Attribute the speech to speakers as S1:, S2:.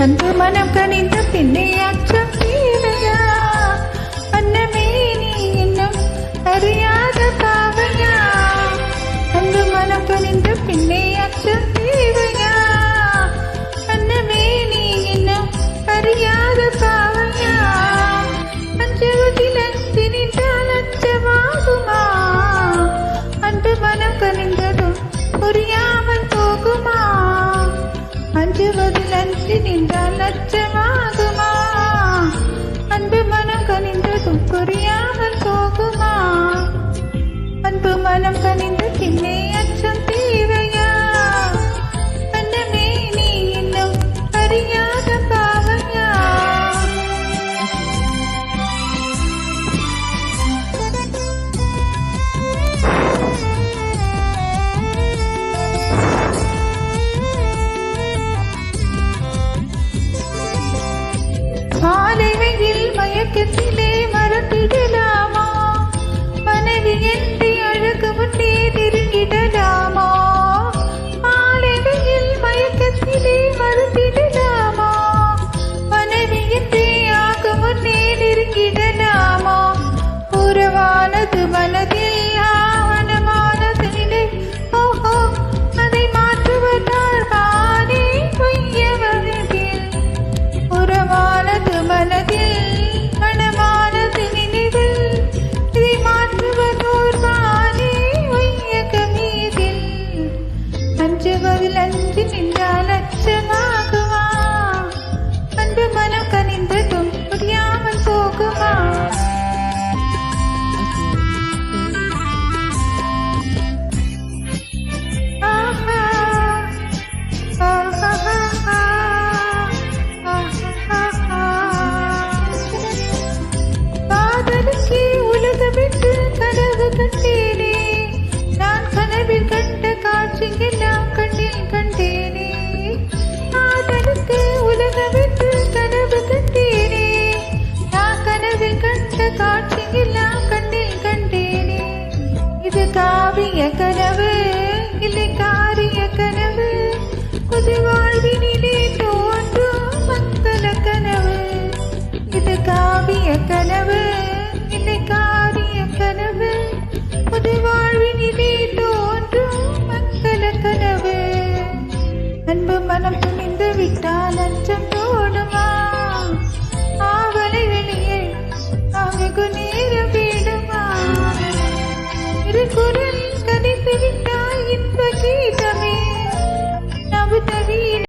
S1: அன்பு மனம் கனிந்த பின்னே அச்சம் தீரையா அன்னமே நீ இன்னும் அறியாத பாவையா அன்பு மனம் கனிந்த பின்னே அச்சம் தீரையா அன்னமே நீ இன்னும் அறியாத பாவையா அஞ்சுவதில் அஞ்சு நின்றால் அச்சமாகுமா அன்பு மனம் கனிந்ததும் புரியாமல் போகுமா அஞ்சுவதில் அஞ்சு நின்றால் அச்சமாகுமா அன்பு மனம் கனிந்ததும் புரியாமல் போகுமா அன்பு மனம் கனிந்த பின்னே அச்சம் தீரையா அன்னமே நீ இன்னும் அறியாத பாவையா மாலைவையில் மயக்கத்திலே மறந்திடலாமா மனைவி என்று அழகு முன்னே நெருங்கிடலாமா மாலைவையில் மயக்கத்திலே மறந்திடலாமா மனைவி என்றே ஆக முன்னே நெருங்கிடலாமா உறவானது மனதில் ஆவணமானது நிலை ஓஹோ அதை மாற்றுவதால் தானே பொய்யவதில் உறவானது மனதில் மனமானது நினைவில் இதை மாற்றுவதோர் தானே வையக மீதில் அஞ்சுவதில் அஞ்சு நின்றால் அச்சமாகுமா அன்பு மனம் கனிந்ததும் புரியாமல் போகுமா ஆஹா ஆஹா காதலுக்கே உலகமென்று கனவு கண்டேனே நான் கனவில் கண்ட காட்சியெல்லாம் கண்ணில் கண்டேனே காதலுக்கு உலகமென்று கனவு கண்டேனே நான் கனவில் கண்ட காட்சியெல்லாம் கண்ணில் கண்டேனே இது காவிய கனவு இல்லை காரிய கனவு புது வாழ்வினிலே தோன்றும் மங்கள கனவு இது காவிய கனவு இல்லை காரிய கனவு புது வாழ்வினிலே தோன்றும் மங்கள கனவு அன்பு மனம் துணிந்து விட்டால் அச்சம் தோடுமா ஆவலை வெளியே ஆகுனே